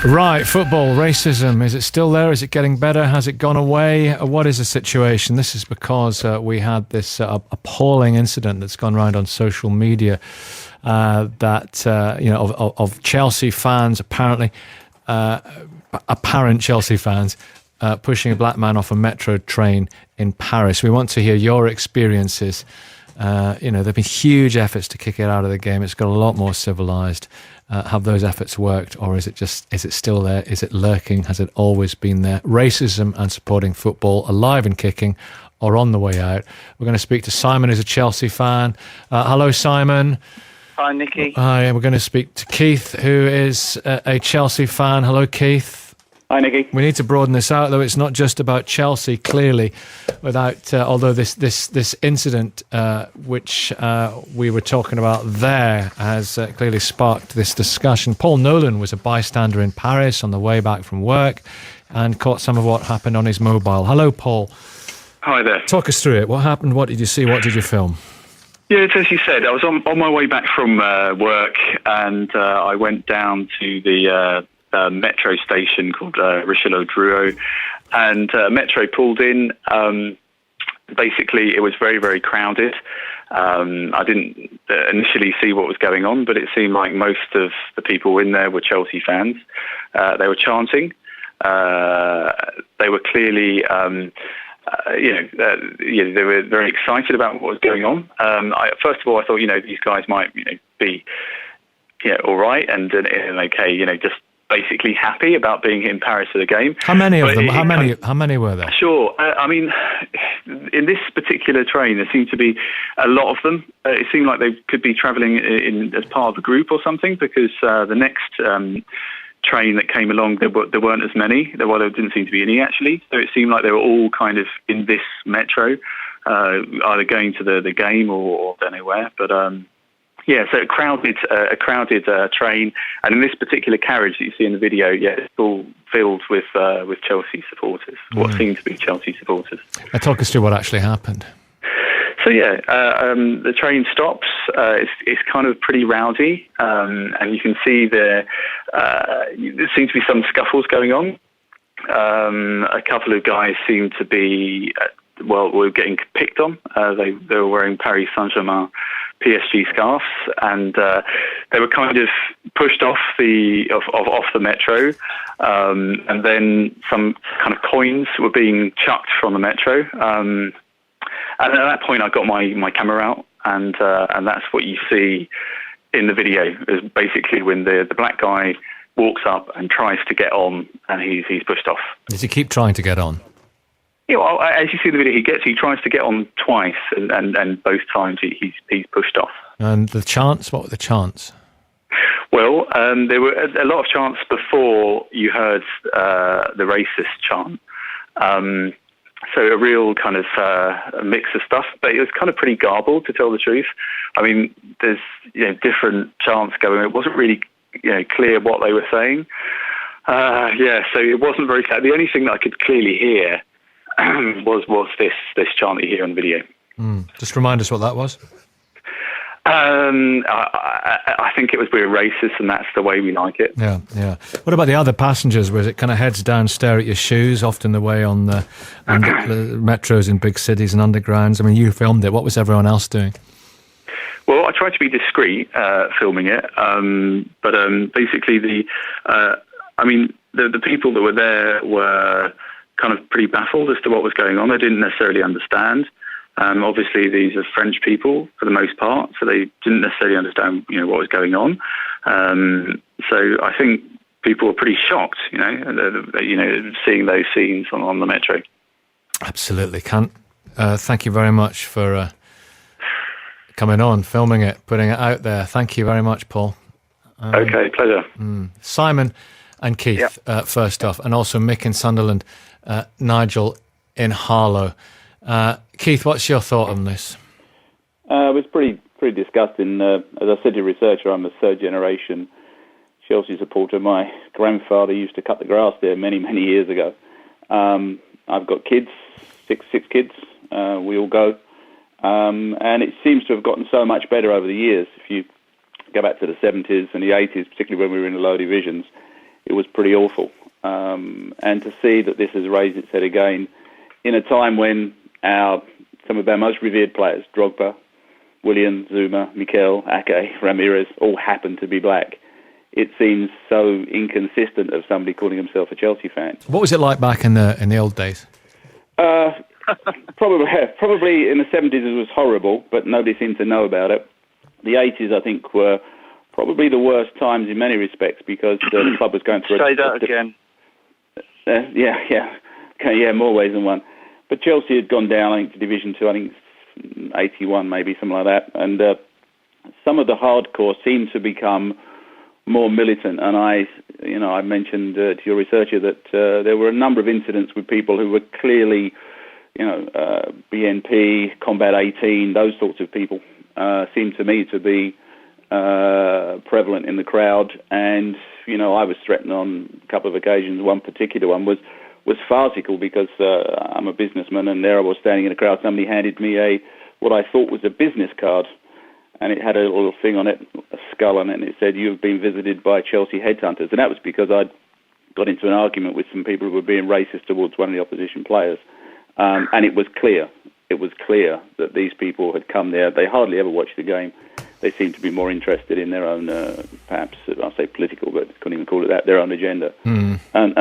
Right, football, racism, is it still there? Is it getting better? Has it gone away? What is the situation? This is because we had this appalling incident that's gone around on social media of Chelsea fans, apparent Chelsea fans, pushing a black man off a metro train in Paris. We want to hear your experiences. There have been huge efforts to kick it out of the game. It's got a lot more civilised. Have those efforts worked, or is it still there? Is it lurking? Has it always been there? Racism and supporting football, alive and kicking, or on the way out? We're going to speak to Simon, who's a Chelsea fan. Hello, Simon. Hi, Nicky. Hi, and we're going to speak to Keith, who is a Chelsea fan. Hello, Keith. Hi, Nicky. We need to broaden this out, though. It's not just about Chelsea, clearly, although this incident, which we were talking about there, has clearly sparked this discussion. Paul Nolan was a bystander in Paris on the way back from work and caught some of what happened on his mobile. Hello, Paul. Hi there. Talk us through it. What happened? What did you see? What did you film? Yeah, it's as you said. I was on my way back from work, and I went down to the metro station called Richelieu-Drouot, and metro pulled in. Basically, it was very, very crowded. I didn't initially see what was going on, but it seemed like most of the people in there were Chelsea fans. They were chanting. They were clearly, they were very excited about what was going on. First of all, I thought, these guys might, be, all right and okay, just basically happy about being in Paris at the game. How many of them? How many were there? Sure. In this particular train, there seemed to be a lot of them. It seemed like they could be travelling as part of a group or something, because the next train that came along, there weren't as many. There didn't seem to be any, actually. So it seemed like they were all kind of in this metro, either going to the game or don't know where. But so a crowded train, and in this particular carriage that you see in the video, it's all filled with Chelsea supporters, what seemed to be Chelsea supporters. Talk us through what actually happened. So the train stops. It's kind of pretty rowdy, and you can see there seems to be some scuffles going on. A couple of guys seem to be were getting picked on. They were wearing Paris Saint-Germain PSG scarves, and they were kind of pushed off the metro, and then some kind of coins were being chucked from the metro. And at that point, I got my camera out, and that's what you see in the video. Is basically when the black guy walks up and tries to get on, and he's pushed off. Does he keep trying to get on? As you see in the video, he tries to get on twice, and both times he's pushed off. And the chants? What were the chants? Well, there were a lot of chants before you heard the racist chant. So a real kind of a mix of stuff, but it was kind of pretty garbled, to tell the truth. I mean, there's different chants going. It wasn't really clear what they were saying. So it wasn't very clear. The only thing that I could clearly hear was this chant that you hear on the video. Just remind us what that was. I think it was we're racist and that's the way we like it. Yeah. What about the other passengers? Was it kind of heads down, stare at your shoes, often the way on the metros in big cities and undergrounds? I mean, you filmed it. What was everyone else doing? Well, I tried to be discreet filming it, but basically the people that were there were kind of pretty baffled as to what was going on. They didn't necessarily understand. Obviously, these are French people for the most part, so they didn't necessarily understand, what was going on. So I think people were pretty shocked, seeing those scenes on the metro. Absolutely, thank you very much for coming on, filming it, putting it out there. Thank you very much, Paul. Okay, pleasure. Simon and Keith, first off, and also Mick in Sunderland, Nigel in Harlow. Keith, what's your thought on this? It was pretty disgusting. As I said to your researcher, I'm a third-generation Chelsea supporter. My grandfather used to cut the grass there many, many years ago. I've got kids, six kids. We all go. And it seems to have gotten so much better over the years. If you go back to the 70s and the 80s, particularly when we were in the lower divisions, it was pretty awful. And to see that this has raised its head again in a time when some of our most revered players, Drogba, Willian, Zuma, Mikel, Ake, Ramirez, all happen to be black. It seems so inconsistent of somebody calling himself a Chelsea fan. What was it like back in the old days? Probably in the 70s it was horrible, but nobody seemed to know about it. The 80s, I think, were probably the worst times in many respects because the club was going through... Say that again. Yeah, more ways than one. But Chelsea had gone down, I think, to Division 2, I think 81 maybe, something like that. And some of the hardcore seemed to become more militant. And I mentioned to your researcher that there were a number of incidents with people who were clearly, BNP, Combat 18, those sorts of people seemed to me to be prevalent in the crowd. And, I was threatened on a couple of occasions. One particular one was farcical because I'm a businessman, and there I was standing in a crowd. Somebody handed me what I thought was a business card, and it had a little thing on it, a skull on it, and it said, "You've been visited by Chelsea headhunters." And that was because I'd got into an argument with some people who were being racist towards one of the opposition players. And it was clear that these people had come there. They hardly ever watched the game. They seemed to be more interested in their own, perhaps, I'll say political, but couldn't even call it that, their own agenda. And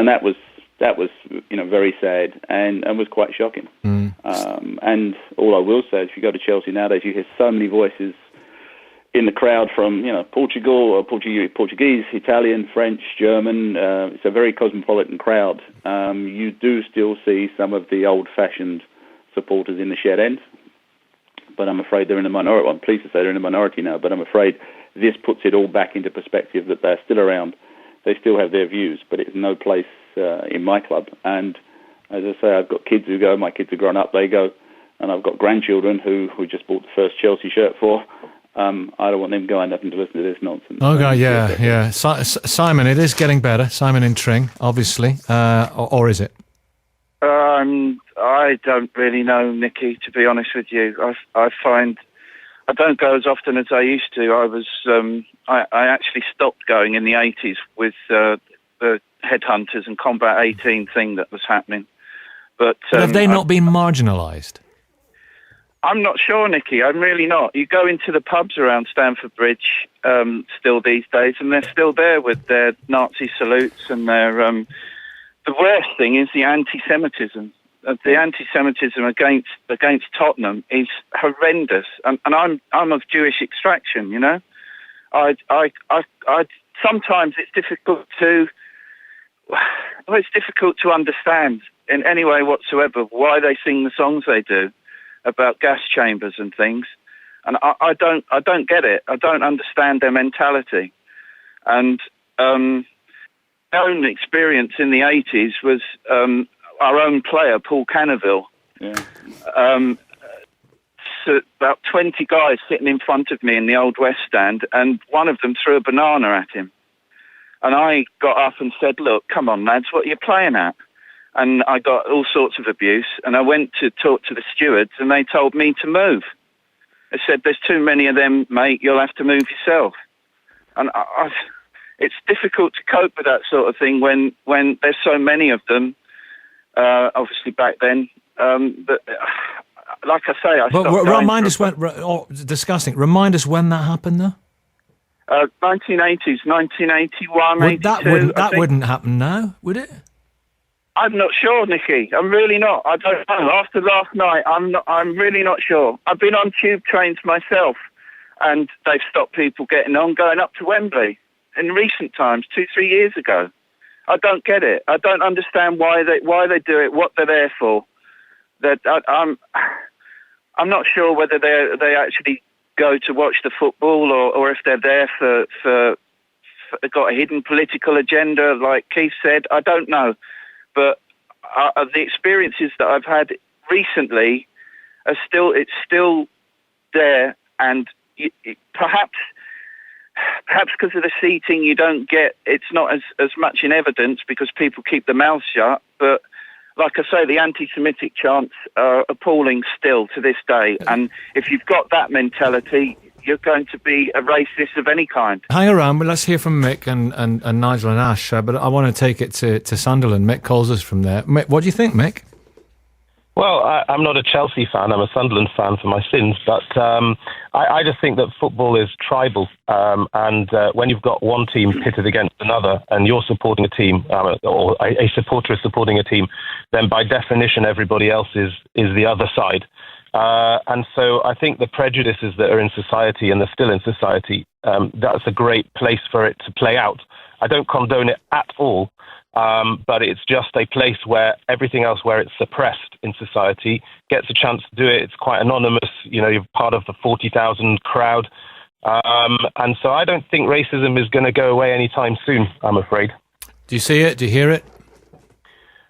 that was very sad and was quite shocking. And all I will say is, if you go to Chelsea nowadays, you hear so many voices in the crowd from, Portugal or Portuguese, Italian, French, German. It's a very cosmopolitan crowd. You do still see some of the old-fashioned supporters in the shed end, but I'm afraid they're in the minority. Well, I'm pleased to say they're in the minority now, but I'm afraid this puts it all back into perspective that they're still around. They still have their views, but it's no place in my club. And as I say, I've got kids who go. My kids are grown up, they go. And I've got grandchildren who just bought the first Chelsea shirt for. I don't want them going up and to listen to this nonsense. Okay, yeah. Simon, it is getting better. Simon in Tring, obviously. Or is it? I don't really know, Nicky, to be honest with you. I find I don't go as often as I used to. I actually stopped going in the 80s with the headhunters and Combat 18 thing that was happening. But have they not been marginalised? I'm not sure, Nicky. I'm really not. You go into the pubs around Stamford Bridge still these days, and they're still there with their Nazi salutes and their... the worst thing is the anti-Semitism. The anti-Semitism against Tottenham is horrendous, and I'm of Jewish extraction. I sometimes it's difficult to understand in any way whatsoever why they sing the songs they do about gas chambers and things, and I don't get it. I don't understand their mentality, and my own experience in the 80s was our own player, Paul Cannaville. Yeah. So about 20 guys sitting in front of me in the Old West stand, and one of them threw a banana at him. And I got up and said, "Look, come on, lads, what are you playing at?" And I got all sorts of abuse, and I went to talk to the stewards, and they told me to move. They said, "There's too many of them, mate, you'll have to move yourself." And it's difficult to cope with that sort of thing when there's so many of them, obviously back then. But like I say, I stopped going. Remind us when, disgusting, remind us when that happened, though? 1980s, 1981, 82. That wouldn't happen now, would it? I'm not sure, Nicky. I'm really not. I don't know. After last night, I'm really not sure. I've been on tube trains myself, and they've stopped people getting on going up to Wembley in recent times, 2-3 years ago. I don't get it. I don't understand why they do it, what they're there for. I'm not sure whether they actually go to watch the football or if they're there for got a hidden political agenda, like Keith said. I don't know. But the experiences that I've had recently are still there, and perhaps because of the seating, you don't get. It's not as much in evidence because people keep their mouths shut. But like I say, the anti-Semitic chants are appalling still to this day. And if you've got that mentality, you're going to be a racist of any kind. Hang around, but let's hear from Mick and Nigel and Ash. But I want to take it to Sunderland. Mick calls us from there. Mick, what do you think, Mick? Well, I'm not a Chelsea fan. I'm a Sunderland fan for my sins. But I just think that football is tribal. And when you've got one team pitted against another and you're supporting a team, or a supporter is supporting a team, then by definition everybody else is the other side. And so I think the prejudices that are in society and they're still in society, that's a great place for it to play out. I don't condone it at all. But it's just a place where everything else where it's suppressed in society gets a chance to do it. It's quite anonymous. You're part of the 40,000 crowd. And so I don't think racism is going to go away anytime soon, I'm afraid. Do you see it? Do you hear it?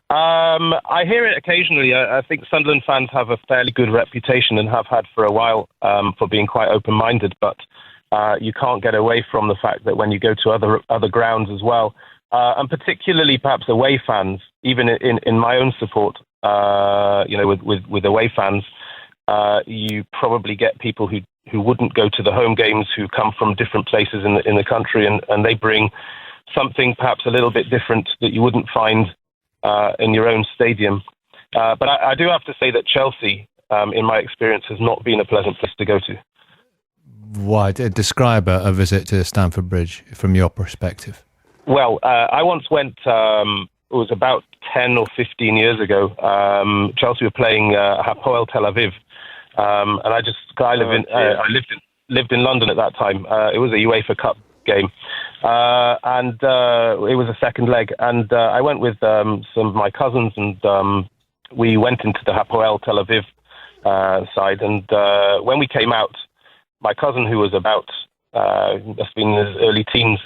I hear it occasionally. I think Sunderland fans have a fairly good reputation and have had for a while for being quite open-minded. But you can't get away from the fact that when you go to other grounds as well, and particularly perhaps away fans, even in my own support, with away fans, you probably get people who wouldn't go to the home games, who come from different places in the country, and they bring something perhaps a little bit different that you wouldn't find in your own stadium. But I do have to say that Chelsea, in my experience, has not been a pleasant place to go to. Why? Describe a visit to Stamford Bridge from your perspective. Well, I once went, it was about 10 or 15 years ago. Chelsea were playing Hapoel Tel Aviv. And I lived in London at that time. It was a UEFA Cup game. And it was a second leg. And I went with some of my cousins, and we went into the Hapoel Tel Aviv side. And when we came out, my cousin, who was about must have been in his early teens,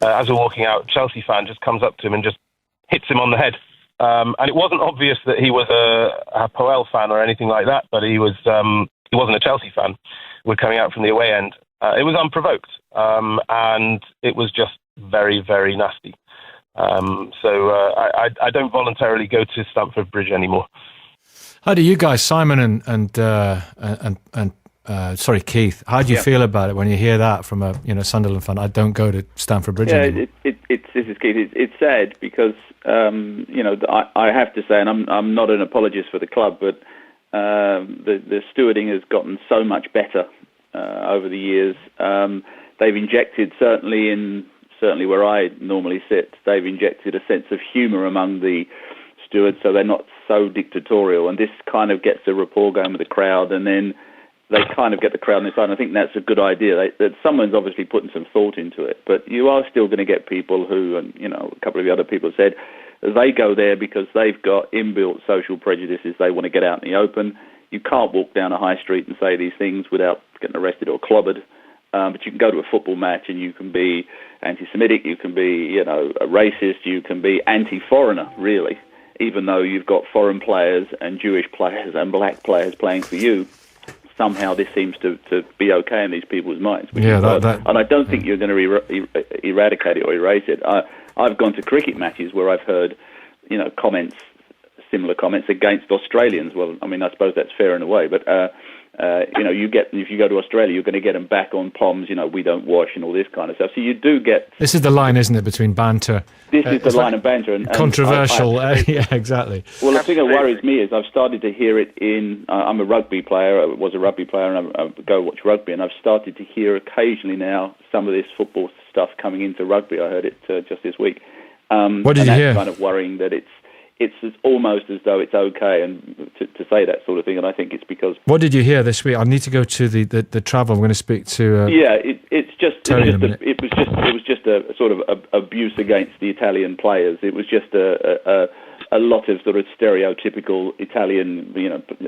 as we're walking out, Chelsea fan just comes up to him and just hits him on the head. And it wasn't obvious that he was a Hapoel fan or anything like that, but he wasn't a Chelsea fan. We're coming out from the away end. It was unprovoked, and it was just very, very nasty. So I don't voluntarily go to Stamford Bridge anymore. How do you guys, Simon and Keith, how do you feel about it when you hear that from a Sunderland fan? I don't go to Stamford Bridge anymore. This is Keith. It's sad because I have to say, and I'm not an apologist for the club, but the stewarding has gotten so much better over the years. They've injected certainly where I normally sit, they've injected a sense of humour among the stewards, so they're not so dictatorial, and this kind of gets a rapport going with the crowd, and then they kind of get the crowd on their side. And I think that's a good idea. That someone's obviously putting some thought into it, but you are still going to get people who, and a couple of the other people said, they go there because they've got inbuilt social prejudices. They want to get out in the open. You can't walk down a high street and say these things without getting arrested or clobbered. But you can go to a football match and you can be anti-Semitic, you can be, a racist, you can be anti-foreigner, really, even though you've got foreign players and Jewish players and black players playing for you. Somehow this seems to be okay in these people's minds. And I don't think you're going to eradicate it or erase it. I've gone to cricket matches where I've heard, similar comments against Australians. Well, I mean, I suppose that's fair in a way, but if you go to Australia, you're going to get them back on POMs. We don't wash and all this kind of stuff. So you do get. This is the line, isn't it, between banter? This is the line of banter and controversial. Yeah, exactly. Well, the thing that worries me is I've started to hear it in. I'm a rugby player. I was a rugby player, and I go watch rugby, and I've started to hear occasionally now some of this football stuff coming into rugby. I heard it just this week. What did you hear? That's kind of worrying that it's almost as though it's okay and to say that sort of thing, and I think it's because. What did you hear this week? I need to go to the travel. I'm going to speak to. It was just a sort of abuse against the Italian players. It was just a lot of sort of stereotypical Italian,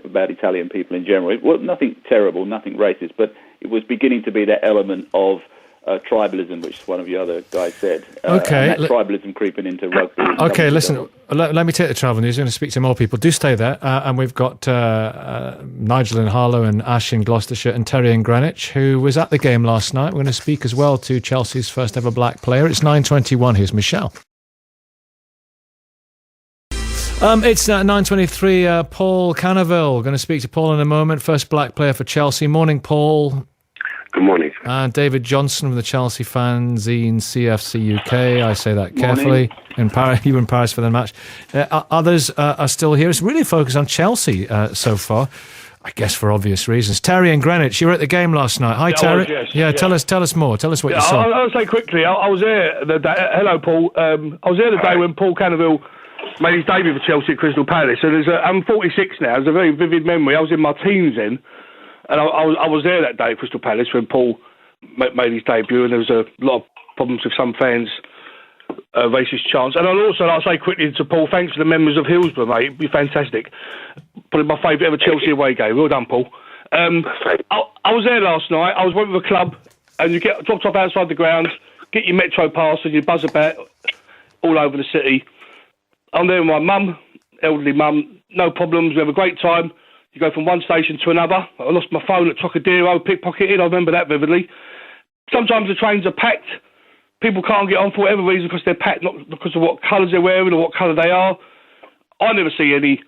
about Italian people in general. Well, nothing terrible, nothing racist, but it was beginning to be that element of. Tribalism, which one of the other guys said. Okay. And that tribalism creeping into rugby. Okay, listen, let me take the travel news. I'm going to speak to more people. Do stay there. And we've got Nigel in Harlow and Ash in Gloucestershire and Terry in Greenwich, who was at the game last night. We're going to speak as well to Chelsea's first ever black player. It's 9:21. Here's Michelle. It's 9:23. Paul Canaville. Going to speak to Paul in a moment. First black player for Chelsea. Morning, Paul. Good morning. David Johnson from the Chelsea fanzine CFC UK. I say that carefully. In Paris, you were in Paris for the match. Others are still here. It's really focused on Chelsea so far, I guess for obvious reasons. Terry in Greenwich, you were at the game last night. Hi, Terry. Tell us more. Tell us what you saw. I'll say quickly. I was there the day. Hello, Paul. I was there the day when Paul Canaville made his debut for Chelsea at Crystal Palace. So I'm 46 now. There's a very vivid memory. I was in my teens then, and I was there that day at Crystal Palace when Paul made his debut, and there was a lot of problems with some fans, racist chants. And I'll say quickly to Paul, thanks for the memories of Hillsborough, mate. It'd be fantastic. Probably my favourite ever Chelsea away game. Well done, Paul. I was there last night. I was working with a club, and you get dropped off outside the ground, get your Metro pass, and you buzz about all over the city. I'm there with my mum, elderly mum, no problems. We have a great time. You go from one station to another. I lost my phone at Trocadero, pickpocketed. I remember that vividly. Sometimes the trains are packed. People can't get on for whatever reason because they're packed, not because of what colours they're wearing or what colour they are. I never see any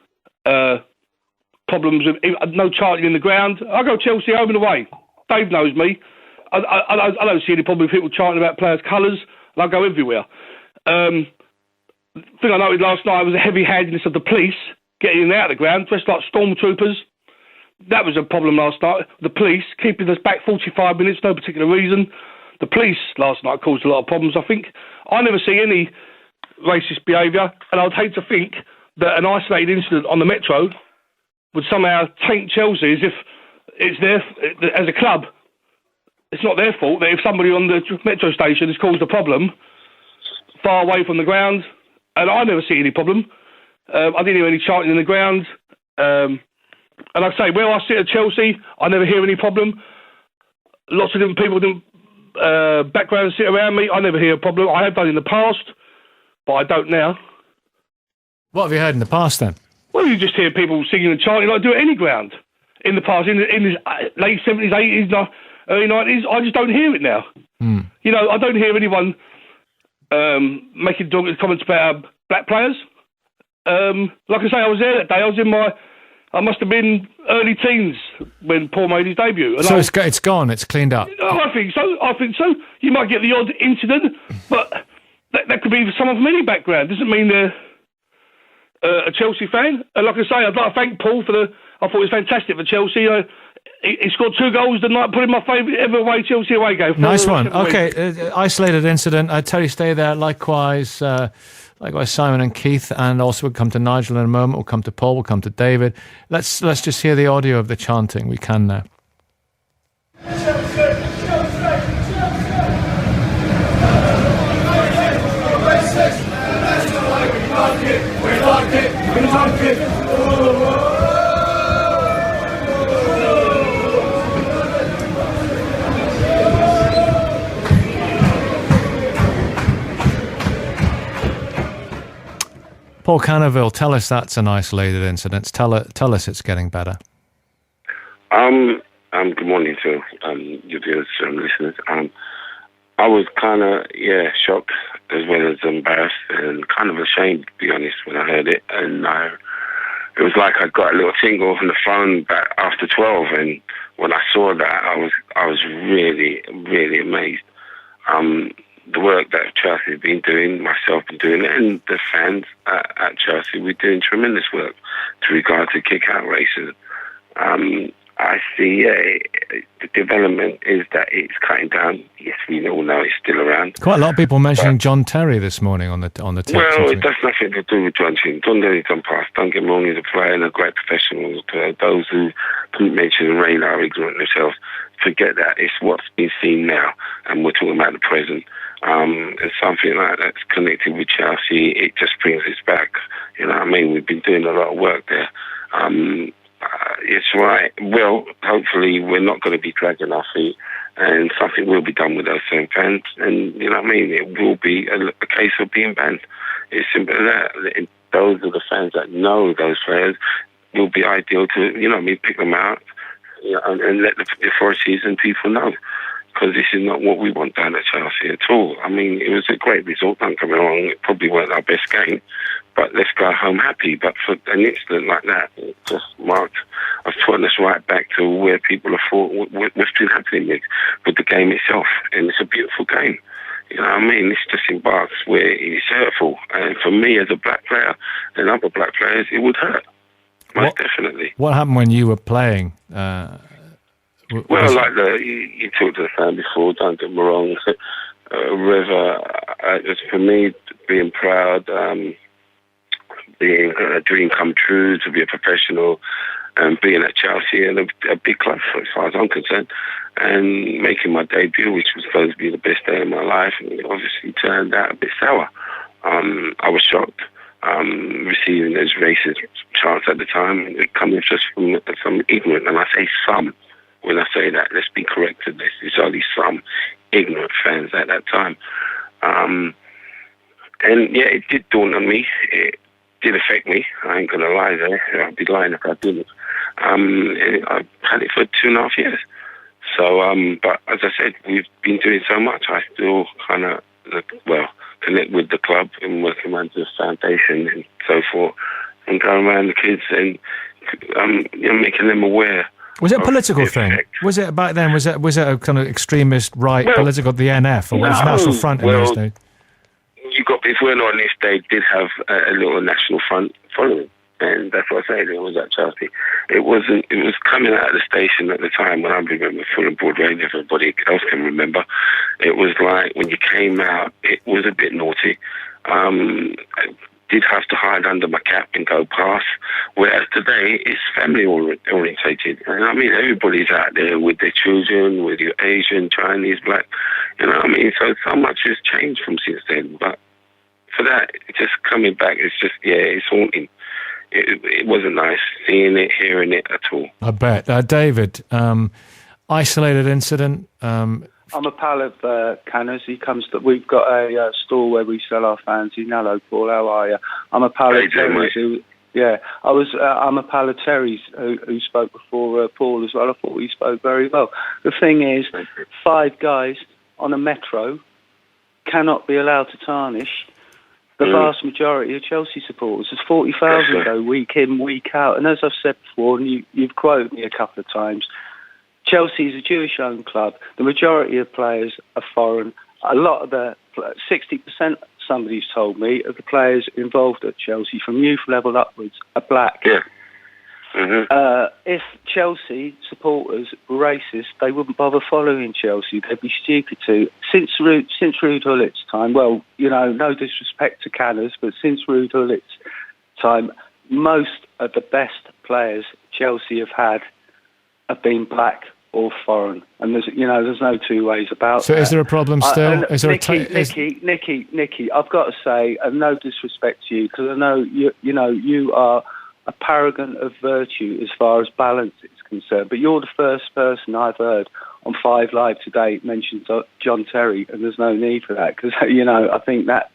problems with no chanting in the ground. I go Chelsea home and away. Dave knows me. I don't see any problem with people chanting about players' colours, and I go everywhere. The thing I noted last night was the heavy-handedness of the police getting in and out of the ground, dressed like stormtroopers. That was a problem last night. The police keeping us back 45 minutes, no particular reason. The police last night caused a lot of problems, I think. I never see any racist behaviour, and I'd hate to think that an isolated incident on the Metro would somehow taint Chelsea as if it's their, as a club, it's not their fault that if somebody on the Metro station has caused a problem far away from the ground, and I never see any problem. I didn't hear any chanting in the ground. And like I say, where I sit at Chelsea, I never hear any problem. Lots of different people, different backgrounds sit around me. I never hear a problem. I have done in the past, but I don't now. What have you heard in the past then? Well, you just hear people singing and chanting like do it any ground. In the past, in the late 70s, 80s, early 90s, I just don't hear it now. You know, I don't hear anyone making comments about black players. Like I say, I was there that day. I must have been early teens when Paul made his debut. And so it's gone. It's cleaned up. Oh, I think so. You might get the odd incident, but that could be someone from any background. Doesn't mean they're a Chelsea fan. And like I say, I'd like to thank Paul I thought it was fantastic for Chelsea. He scored 2 goals the night, put in my favourite ever away Chelsea away game. Nice one. Okay, isolated incident. Terry, stay there. Likewise, Simon and Keith, and also we'll come to Nigel in a moment. We'll come to Paul. We'll come to David. Let's just hear the audio of the chanting. We can now. Paul Canaville, tell us that's an isolated incident. Tell us it's getting better. Good morning to your viewers and listeners. I was kind of shocked as well as embarrassed and kind of ashamed, to be honest, when I heard it. And it was like I got a little tingle from the phone back after 12. And when I saw that, I was really, really amazed. The work that Chelsea has been doing, myself been doing it, and the fans at Chelsea, we're doing tremendous work to regard to kick-out racism. I see the development is that it's cutting down. Yes, we all know it's still around. Quite a lot of people mentioning John Terry this morning on the text. Well, it has nothing to do with John Terry. John Terry's done past. Don't get me wrong, he's a player and a great professional. Those who couldn't mention the rain are ignorant themselves. Forget that. It's what's been seen now, and we're talking about the present. And something like that's connected with Chelsea, it just brings us back. You know what I mean? We've been doing a lot of work there. It's right. Well, hopefully we're not going to be dragging our feet, and something will be done with those same fans. And you know what I mean? It will be a case of being banned. It's simple as that. Those are the fans that know those players. It will be ideal to, you know what I mean, pick them out, you know, and let the authorities and people know. Because this is not what we want down at Chelsea at all. I mean, it was a great result, don't get me wrong. It probably weren't our best game, but let's go home happy. But for an incident like that, it just marked a furnace right back to where people have thought what's been happening with the game itself. And it's a beautiful game. You know what I mean? It's just embarks where it's hurtful. And for me, as a black player and other black players, it would hurt. Most definitely. What happened when you were playing? Well, like you talked to the fan before, don't get me wrong. River, for me, being proud, being a dream come true to be a professional, and being at Chelsea and a big club as far as I'm concerned, and making my debut, which was supposed to be the best day of my life, and it obviously turned out a bit sour. I was shocked receiving those racist chants at the time, coming just from some ignorant, and I say some. When I say that, let's be correct to this. It's only some ignorant fans at that time. And yeah, it did dawn on me. It did affect me. I ain't going to lie there. I'd be lying if I didn't. And I've had it for 2.5 years. So, but as I said, we've been doing so much. I still kind of, connect with the club and working around the foundation and so forth, and going around the kids and making them aware. Was it a political thing? Was it back then? Was it a kind of extremist right political, the NF, or was it National Front in those days? If we're not honest, they did have a little National Front following, and that's what I say. It was at Chelsea. It was coming out of the station at the time when I remember Fulham Broadway. Everybody else can remember. It was like when you came out, it was a bit naughty. I did have to hide under my cap and go past. Whereas today, it's family orientated. And I mean, everybody's out there with their children, with your Asian, Chinese, black. You know what I mean? So much has changed from since then. But for that, just coming back, it's just, it's haunting. It wasn't nice seeing it, hearing it at all. I bet. David, isolated incident. I'm a pal of Canners. We've got a store where we sell our fancy. Hello, Paul. How are you? I'm a pal of Terry's. I'm a pal of Terry's who spoke before Paul as well. I thought he spoke very well. The thing is, 5 guys on a metro cannot be allowed to tarnish the vast majority of Chelsea supporters. There's 40,000 go week in, week out. And as I've said before, and you've quoted me a couple of times, Chelsea is a Jewish-owned club. The majority of players are foreign. A lot of 60%, somebody's told me, of the players involved at Chelsea, from youth level upwards, are black. Yeah. Mm-hmm. If Chelsea supporters were racist, they wouldn't bother following Chelsea. They'd be stupid to. Since Ruud Hullit's time, no disrespect to Canners, but since Ruud Hullit's time, most of the best players Chelsea have had have been black or foreign, and there's no two ways about so that. Is there a problem still? Nicky, I've got to say, and no disrespect to you, because I know you are a paragon of virtue as far as balance is concerned, but you're the first person I've heard on 5 Live today mention John Terry, and there's no need for that, because I think that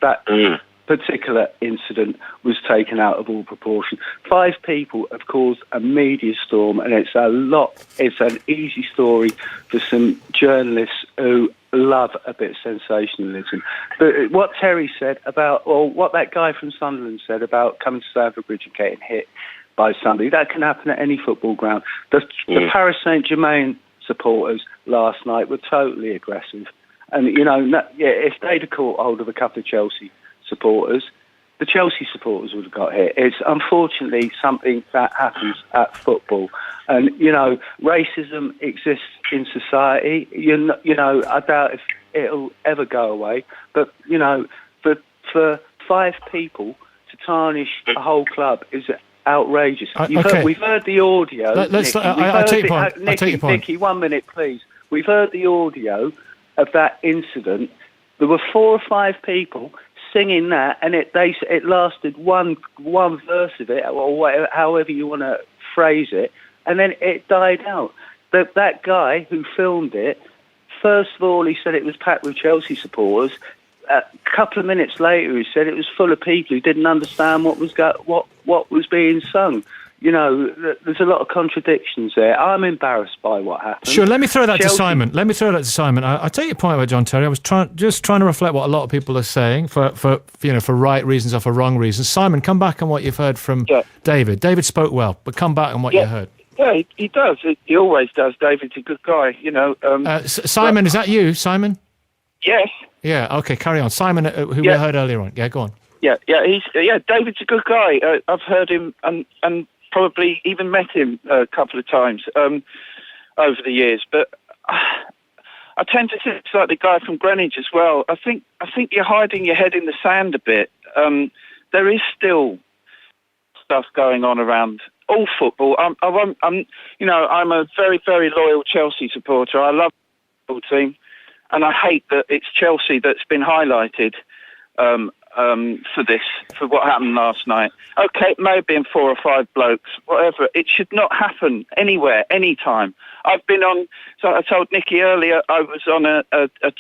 particular incident was taken out of all proportion. 5 people have caused a media storm, and it's an easy story for some journalists who love a bit of sensationalism. But what Terry said what that guy from Sunderland said about coming to Stamford Bridge and getting hit by somebody, that can happen at any football ground. The Paris Saint-Germain supporters last night were totally aggressive. And, if they'd have caught hold of a couple of Chelsea supporters, the Chelsea supporters would have got hit. It's unfortunately something that happens at football. And, racism exists in society. I doubt if it'll ever go away. But, for 5 people to tarnish a whole club is outrageous. We've heard the audio. I take your point. Nicky, 1 minute, please. We've heard the audio of that incident. There were 4 or 5 people singing that, and it lasted one verse of it, or whatever, however you want to phrase it, and then it died out. That guy who filmed it, first of all, he said it was packed with Chelsea supporters. A couple of minutes later, he said it was full of people who didn't understand what was being sung. there's a lot of contradictions there. I'm embarrassed by what happened. Sure, let me throw that Chelsea- to Simon. I take your point about John Terry. I was trying to reflect what a lot of people are saying for right reasons or for wrong reasons. Simon, come back on what you've heard from David. David spoke well, but come back on what you heard. Yeah, he does. He always does. David's a good guy, Simon, is that you, Simon? Yes. Yeah, okay, carry on. Simon, who we heard earlier on. Yeah, go on. Yeah, David's a good guy. I've heard him and probably even met him a couple of times over the years. But I tend to think it's like the guy from Greenwich as well. I think you're hiding your head in the sand a bit. There is still stuff going on around all football. I'm a very, very loyal Chelsea supporter. I love the football team, and I hate that it's Chelsea that's been highlighted for what happened last night. Okay, it may have been 4 or 5 blokes, whatever. It should not happen anywhere, anytime. I told Nicky earlier, I was on a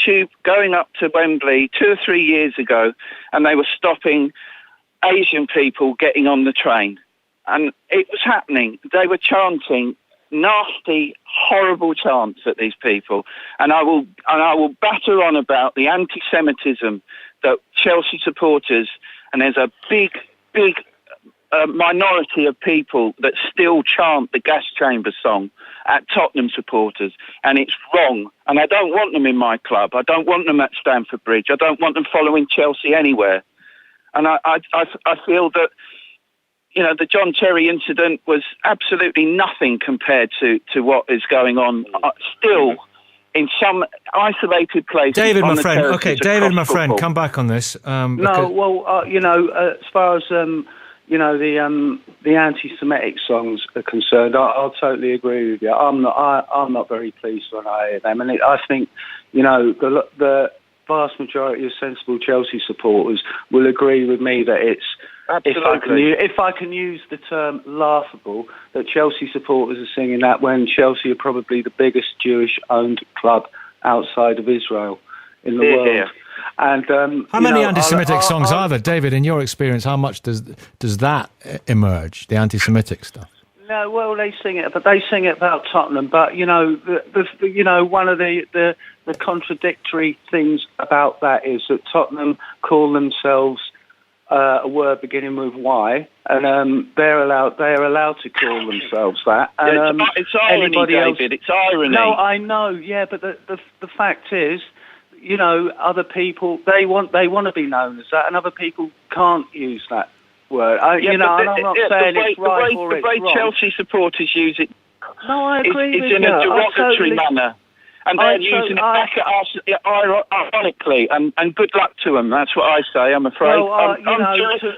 tube going up to Wembley 2 or 3 years ago, and they were stopping Asian people getting on the train. And it was happening. They were chanting nasty, horrible chants at these people. And I will batter on about the anti-Semitism that Chelsea supporters, and there's a big minority of people that still chant the gas chamber song at Tottenham supporters, and it's wrong. And I don't want them in my club. I don't want them at Stamford Bridge. I don't want them following Chelsea anywhere. And I feel that, the John Terry incident was absolutely nothing compared to what is going on still in some isolated places. David, my friend, come back on this. As far as the anti-Semitic songs are concerned, I'll totally agree with you. I'm not very pleased when I hear them, and I think the vast majority of sensible Chelsea supporters will agree with me that it's, if I can use the term laughable, that Chelsea supporters are singing that when Chelsea are probably the biggest Jewish-owned club outside of Israel in the world. Yeah. And how many anti-Semitic songs are there, David? In your experience, how much does that emerge? The anti-Semitic stuff. No, well, they sing it about Tottenham. But one of the contradictory things about that is that Tottenham call themselves a word beginning with Y, and they're allowed to call themselves that. And, it's irony, David. It's irony. No, I know. Yeah, but the fact is, other people they want to be known as that, and other people can't use that word. And I'm not saying it's right or it's wrong. The way Chelsea supporters use it, no, I agree with you. It's in a derogatory manner. And they're using it back at us ironically, and good luck to them. That's what I say. I'm afraid. Well,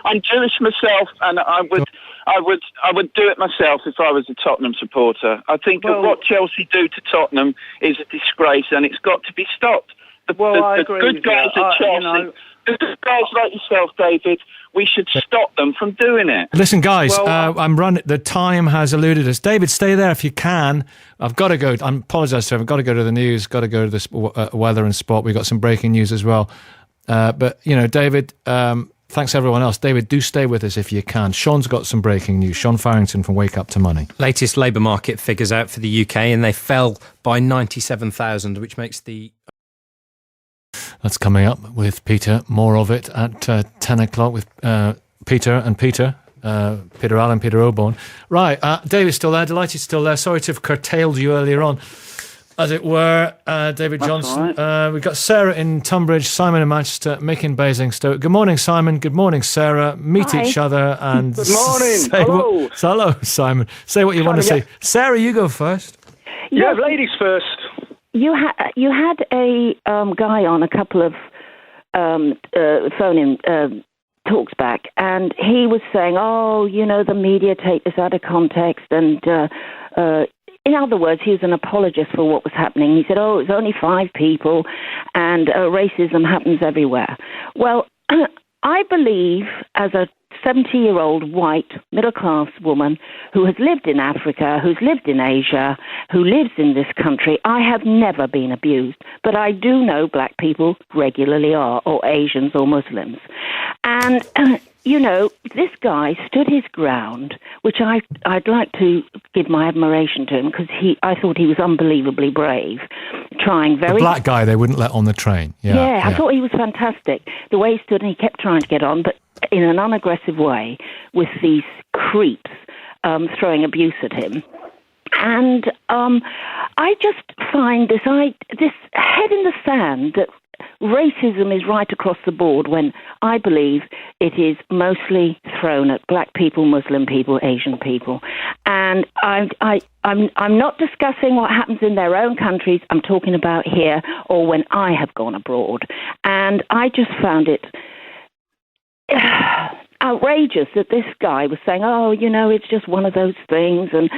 I'm Jewish myself, and I would do it myself if I was a Tottenham supporter. I think that what Chelsea do to Tottenham is a disgrace, and it's got to be stopped. The good guys at Chelsea, the good guys like yourself, David, we should stop them from doing it. Listen, guys, I'm running. The time has eluded us. David, stay there if you can. I've got to go. I apologise, sir. I've got to go to the news. Got to go to the weather and sport. We've got some breaking news as well. But David. Thanks everyone else. David, do stay with us if you can. Sean's got some breaking news. Sean Farrington from Wake Up to Money. Latest labour market figures out for the UK, and they fell by 97,000, which makes the... That's coming up with Peter. More of it at 10 o'clock with Peter Allen, Peter Oborne. Right, David's still there. Delighted's still there. Sorry to have curtailed you earlier on, as it were. David Johnson. Right. We've got Sarah in Tunbridge, Simon in Manchester, Mick in Basingstoke. Good morning, Simon. Good morning, Sarah. Meet each other and... Good morning. Hello, Simon. Say what you want to say. Sarah, you go first. Yeah, ladies first. You had a guy on a couple of phone-in talks back, and he was saying, the media take this out of context, and in other words, he was an apologist for what was happening. He said, it's only 5 people, and racism happens everywhere. Well, I believe, as a 70-year-old white middle-class woman who has lived in Africa, who's lived in Asia, who lives in this country, I have never been abused. But I do know black people regularly are, or Asians or Muslims. And you know, this guy stood his ground, which I'd like to give my admiration to him, because I thought he was unbelievably brave, trying very... The black guy they wouldn't let on the train. Yeah, I thought he was fantastic. The way he stood, and he kept trying to get on, but in an unaggressive way, with these creeps throwing abuse at him. And I just find this head in the sand that racism is right across the board, when I believe it is mostly thrown at black people, Muslim people, Asian people. And I'm not discussing what happens in their own countries. I'm talking about here, or when I have gone abroad. And I just found it outrageous that this guy was saying, oh, you know, it's just one of those things. And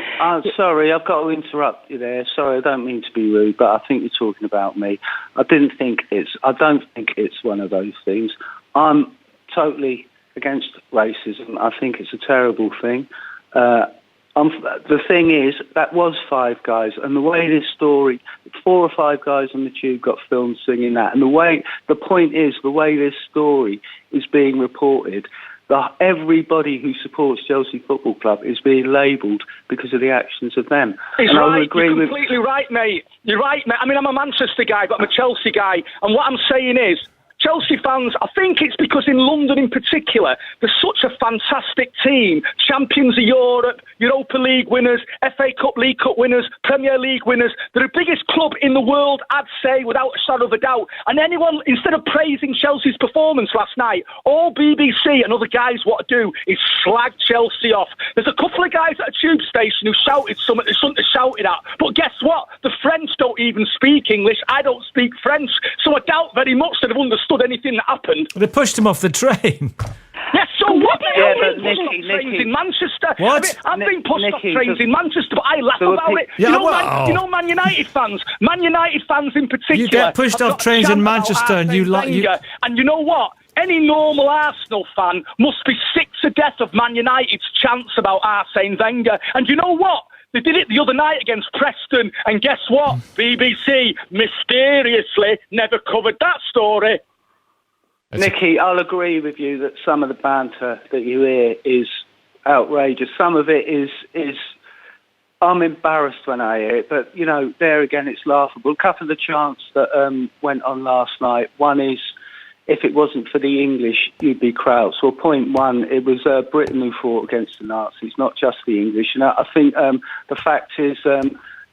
sorry, I've got to interrupt you there. Sorry, I don't mean to be rude, but I think you're talking about me. I don't think it's one of those things. I'm totally against racism. I think it's a terrible thing. The thing is, that was 5 guys, and the way this story, 4 or 5 guys on the tube got filmed singing that, and the point is, the way this story is being reported, everybody who supports Chelsea Football Club is being labelled because of the actions of them. He's and right. You're completely right, mate. You're right, mate. I mean, I'm a Manchester guy, but I'm a Chelsea guy, and what I'm saying is, Chelsea fans, I think it's because in London in particular, there's such a fantastic team. Champions of Europe, Europa League winners, FA Cup, League Cup winners, Premier League winners. They're the biggest club in the world, I'd say, without a shadow of a doubt. And anyone, instead of praising Chelsea's performance last night, all BBC and other guys want to do is slag Chelsea off. There's a couple of guys at a tube station who shouted something they shouldn't have shouted at. But guess what? The French don't even speak English. I don't speak French. So I doubt very much that they've understood anything that happened. They pushed him off the train. Yes, so what? Yeah, I've been pushed off trains in Manchester. What? I've been pushed off trains in Manchester, but I laugh about it. Yeah, you know Man United fans in particular. You get pushed off trains in Manchester and you like... And you know what? Any normal Arsenal fan must be sick to death of Man United's chants about Arsene Wenger. And you know what? They did it the other night against Preston, and guess what? BBC mysteriously never covered that story. Nicky, I'll agree with you that some of the banter that you hear is outrageous. Some of it is I'm embarrassed when I hear it, but, you know, there again, it's laughable. A couple of the chants that went on last night, one is, if it wasn't for the English, you'd be Kraus. Well, point one, it was Britain who fought against the Nazis, not just the English. And I think the fact is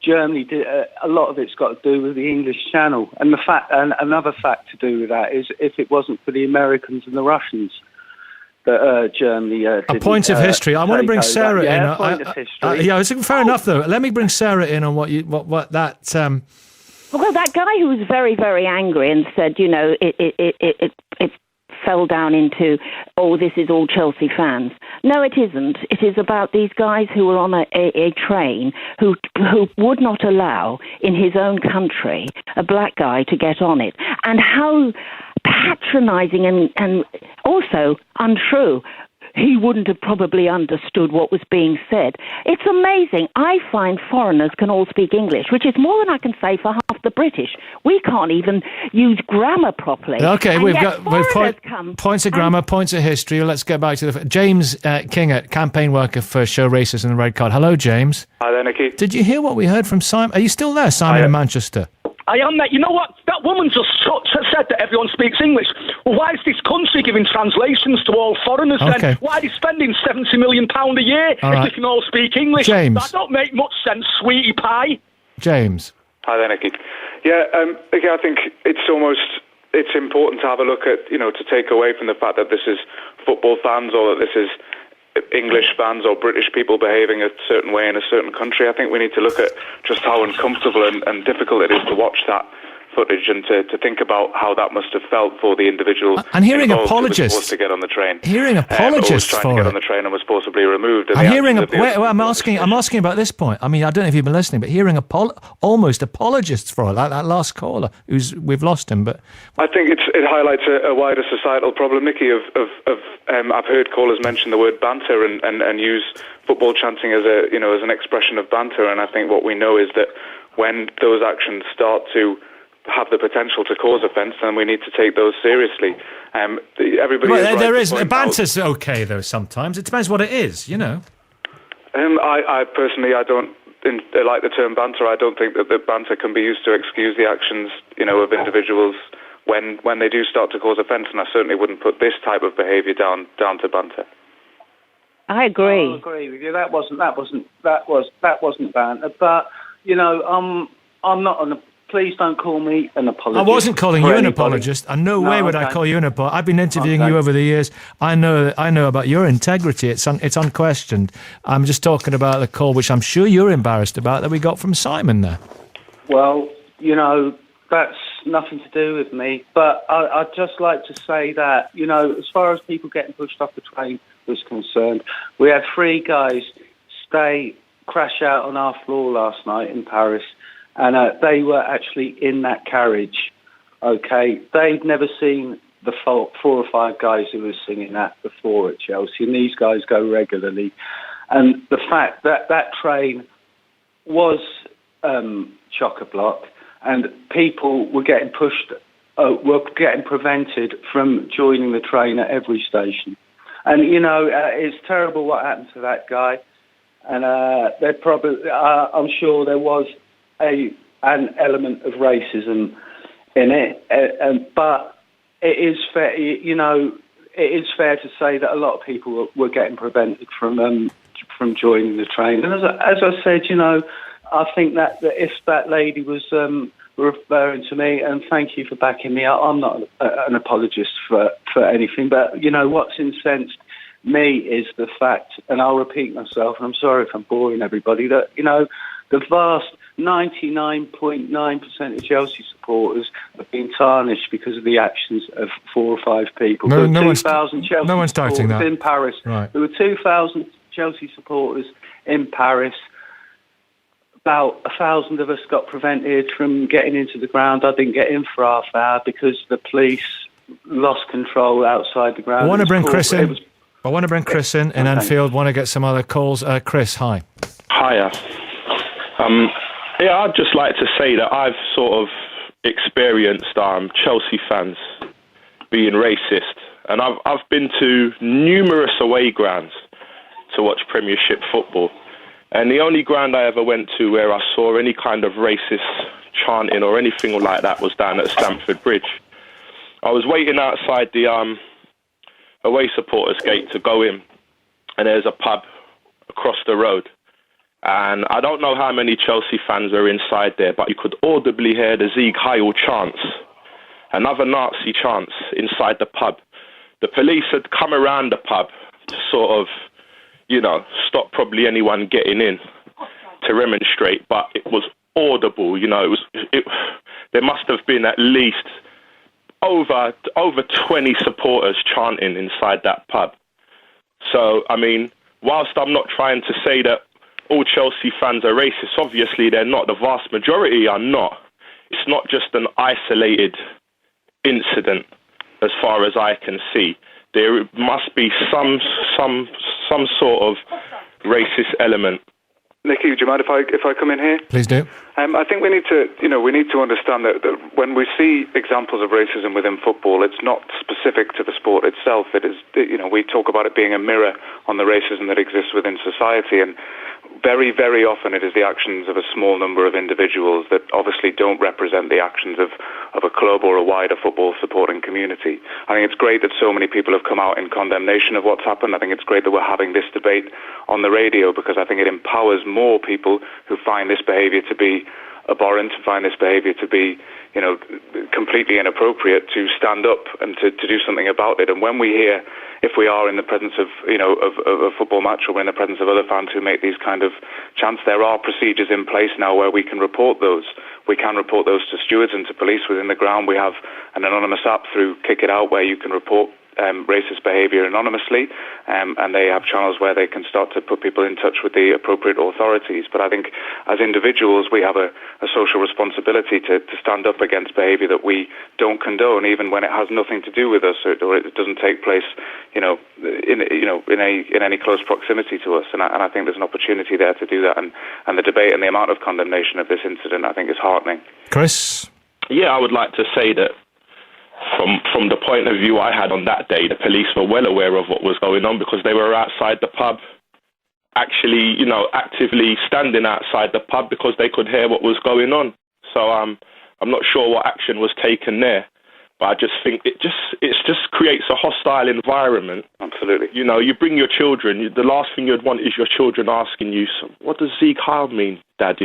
Germany did a lot of it's got to do with the English Channel. And another fact to do with that is, if it wasn't for the Americans and the Russians, that Germany a point of history. I want to bring Sarah in. A point of history. It's fair enough though. Let me bring Sarah in on what that. Well, that guy who was very, very angry and said, you know, it fell down into, oh, this is all Chelsea fans. No, it isn't. It is about these guys who were on a train who would not allow in his own country a black guy to get on it, and how patronising and also untrue. He wouldn't have probably understood what was being said. It's amazing. I find foreigners can all speak English, which is more than I can say for half the British. We can't even use grammar properly. Okay, we've got points of grammar, points of history. Let's get back to James Kingett, campaign worker for Show Racism and the Red Card. Hello, James. Hi there, Nicky. Did you hear what we heard from Simon? Are you still there, Simon, in Manchester? I am, mate. You know what? That woman just said that everyone speaks English. Well, why is this country giving translations to all foreigners then? Why are they spending £70 million a year if they can all speak English? James. That don't make much sense, sweetie pie. James. Hi there, Nicky. Yeah, I think it's important to have a look at, you know, to take away from the fact that this is football fans or that this is English fans or British people behaving a certain way in a certain country. I think we need to look at just how uncomfortable and difficult it is to watch that footage and to think about how that must have felt for the individual. And hearing apologists who was supposed to get on the train. Hearing apologists was trying to get on the train and was forcibly removed. And hearing I'm asking about this point. I mean, I don't know if you've been listening, but hearing almost apologists for it, like that last caller we've lost him. But I think it highlights a wider societal problem, Nicky. I've heard callers mention the word banter and use football chanting as an expression of banter. And I think what we know is that when those actions start to have the potential to cause offence, then we need to take those seriously. Everybody Well, is right banter's okay though. Sometimes it depends what it is, you know. I personally, I don't like the term banter. I don't think that the banter can be used to excuse the actions, of individuals when they do start to cause offence. And I certainly wouldn't put this type of behaviour down to banter. I agree. I agree with you. That wasn't banter. But I'm not please don't call me an apologist. I wasn't calling you an apologist. And no way would I call you an apologist. I've been interviewing you over the years. I know about your integrity. It's unquestioned. I'm just talking about the call, which I'm sure you're embarrassed about, that we got from Simon there. Well, that's nothing to do with me. But I'd just like to say that, as far as people getting pushed off the train was concerned, we had 3 guys crash out on our floor last night in Paris. And they were actually in that carriage, okay? They'd never seen the 4 or 5 guys who were singing that before at Chelsea, and these guys go regularly. And the fact that that train was chock-a-block, and people were getting prevented from joining the train at every station. And, it's terrible what happened to that guy. And I'm sure there was an element of racism in it, but it is fair. It is fair to say that a lot of people were getting prevented from joining the train. And as I said, I think that if that lady was referring to me, and thank you for backing me up. I'm not an apologist for anything, but what's incensed me is the fact, and I'll repeat myself, and I'm sorry if I'm boring everybody, that the vast 99.9% of Chelsea supporters have been tarnished because of the actions of 4 or 5 people. No one's doubting that. In Paris. Right. There were 2,000 Chelsea supporters in Paris. About 1,000 of us got prevented from getting into the ground. I didn't get in for half hour because the police lost control outside the ground. I want to bring Chris in Anfield. Want to get some other calls. Chris, hi. Hiya. I'd just like to say that I've sort of experienced Chelsea fans being racist, and I've been to numerous away grounds to watch Premiership football, and the only ground I ever went to where I saw any kind of racist chanting or anything like that was down at Stamford Bridge. I was waiting outside the away supporters gate to go in, and there's a pub across the road. And I don't know how many Chelsea fans are inside there, but you could audibly hear the Sieg Heil chants, another Nazi chants inside the pub. The police had come around the pub to sort of, stop probably anyone getting in to remonstrate, but it was audible. There must have been at least over 20 supporters chanting inside that pub. So, I mean, whilst I'm not trying to say that all Chelsea fans are racist, obviously they're not. The vast majority are not. It's not just an isolated incident, as far as I can see. There must be some sort of racist element. Nicky, do you mind if I come in here? Please do. I think we need to understand that when we see examples of racism within football, it's not specific to the sport itself. It is, we talk about it being a mirror on the racism that exists within society, and very, very often it is the actions of a small number of individuals that obviously don't represent the actions of a club or a wider football supporting community. I think it's great that so many people have come out in condemnation of what's happened. I think it's great that we're having this debate on the radio, because I think it empowers more people who find this behaviour to be abhorrent, find this behaviour to be, completely inappropriate, to stand up and to do something about it. And when we hear, if we are in the presence of a football match, or we're in the presence of other fans who make these kind of chants, there are procedures in place now where we can report those. We can report those to stewards and to police within the ground. We have an anonymous app through Kick It Out where you can report racist behaviour anonymously, and they have channels where they can start to put people in touch with the appropriate authorities. But I think as individuals we have a social responsibility to stand up against behaviour that we don't condone, even when it has nothing to do with us, or it doesn't take place in any close proximity to us. And I think there's an opportunity there to do that, and the debate and the amount of condemnation of this incident I think is heartening. Chris? yeah, I would like to say that from the point of view I had on that day, the police were well aware of what was going on because they were outside the pub, actually, actively standing outside the pub because they could hear what was going on. So I'm not sure what action was taken there, but I just think it just creates a hostile environment. Absolutely. You bring your children. The last thing you'd want is your children asking you, so what does Sieg Heil mean, Dad?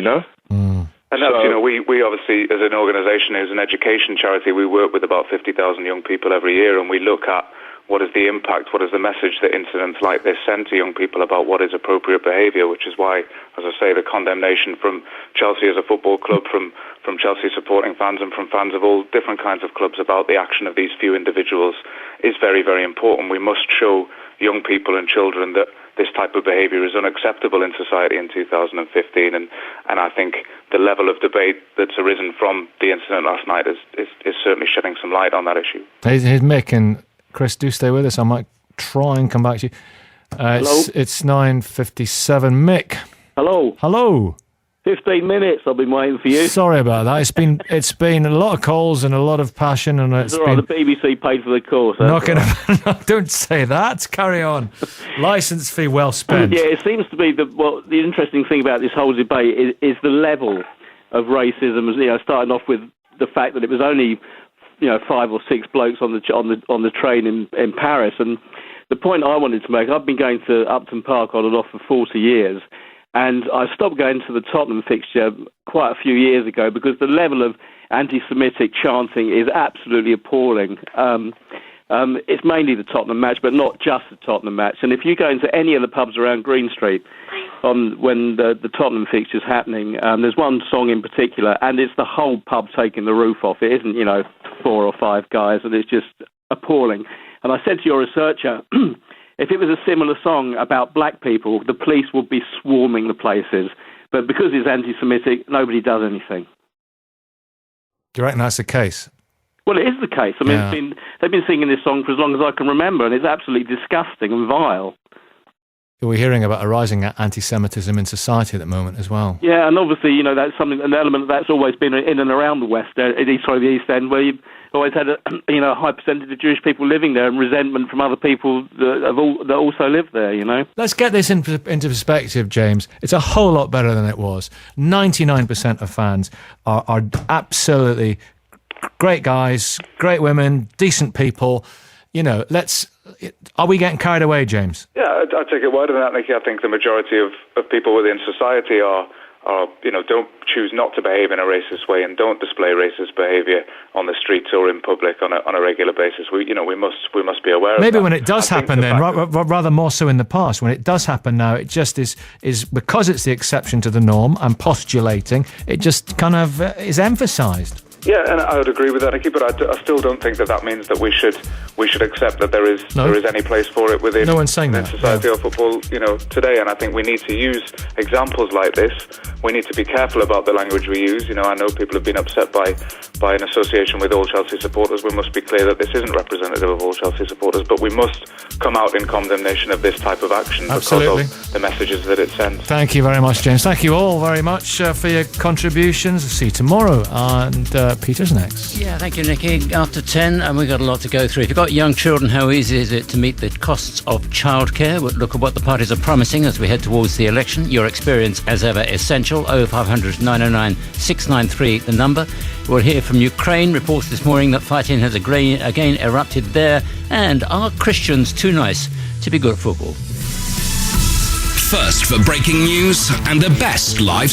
And that's, we obviously, as an organisation, as an education charity, we work with about 50,000 young people every year, and we look at what is the impact, what is the message that incidents like this send to young people about what is appropriate behaviour, which is why, as I say, the condemnation from Chelsea as a football club, from Chelsea supporting fans and from fans of all different kinds of clubs about the action of these few individuals is very, very important. We must show young people and children that this type of behaviour is unacceptable in society in 2015, and I think the level of debate that's arisen from the incident last night is certainly shedding some light on that issue. Hey, Mick and Chris, do stay with us. I might try and come back to you. It's 9:57. Mick. Hello. 15 minutes I've been waiting for you. Sorry about that. It's been a lot of calls and a lot of passion, and it's been... The BBC paid for the course. Don't say that. Carry on. Licence fee well spent. Yeah, it seems to be the interesting thing about this whole debate is the level of racism. Starting off with the fact that it was only 5 or 6 blokes on the train in Paris, and the point I wanted to make, I've been going to Upton Park on and off for 40 years. And I stopped going to the Tottenham fixture quite a few years ago because the level of anti-Semitic chanting is absolutely appalling. It's mainly the Tottenham match, but not just the Tottenham match. And if you go into any of the pubs around Green Street when the Tottenham fixture's happening, there's one song in particular, and it's the whole pub taking the roof off. It isn't, 4 or 5 guys, and it's just appalling. And I said to your researcher... If it was a similar song about black people, the police would be swarming the places. But because it's anti-Semitic, nobody does anything. Do you reckon that's the case? Well, it is the case. I mean, they've been singing this song for as long as I can remember, and it's absolutely disgusting and vile. We're hearing about a rising anti-Semitism in society at the moment as well. Yeah, and obviously, that's an element that's always been in and around the East End, where you've always had a high percentage of Jewish people living there, and resentment from other people that also live there. Let's get this into perspective, James. It's a whole lot better than it was. 99% of fans are absolutely great guys, great women, decent people. Are we getting carried away, James? Yeah, I'd take it wider than that, Nicky. I think the majority of people within society are don't choose not to behave in a racist way and don't display racist behaviour on the streets or in public on a regular basis. We must be aware of that. Maybe when it does happen then, rather more so in the past, when it does happen now, it just is because it's the exception to the norm, I'm postulating, it just kind of is emphasised. Yeah, and I would agree with that, Nicky, but I still don't think that means that we should accept that there is any place for it within society or football, today. And I think we need to use examples like this. We need to be careful about the language we use. I know people have been upset by an association with all Chelsea supporters. We must be clear that this isn't representative of all Chelsea supporters, but we must come out in condemnation of this type of action because of the messages that it sends. Thank you very much, James. Thank you all very much for your contributions. See you tomorrow, and Peter's next. Yeah, thank you, Nicky. After 10, and we've got a lot to go through. If you've got young children, how easy is it to meet the costs of childcare? We'll look at what the parties are promising as we head towards the election. Your experience, as ever, essential. 0500 909 693, the number. We'll hear from Ukraine. Reports this morning that fighting has again erupted there. And are Christians too nice to be good at football? First for breaking news and the best live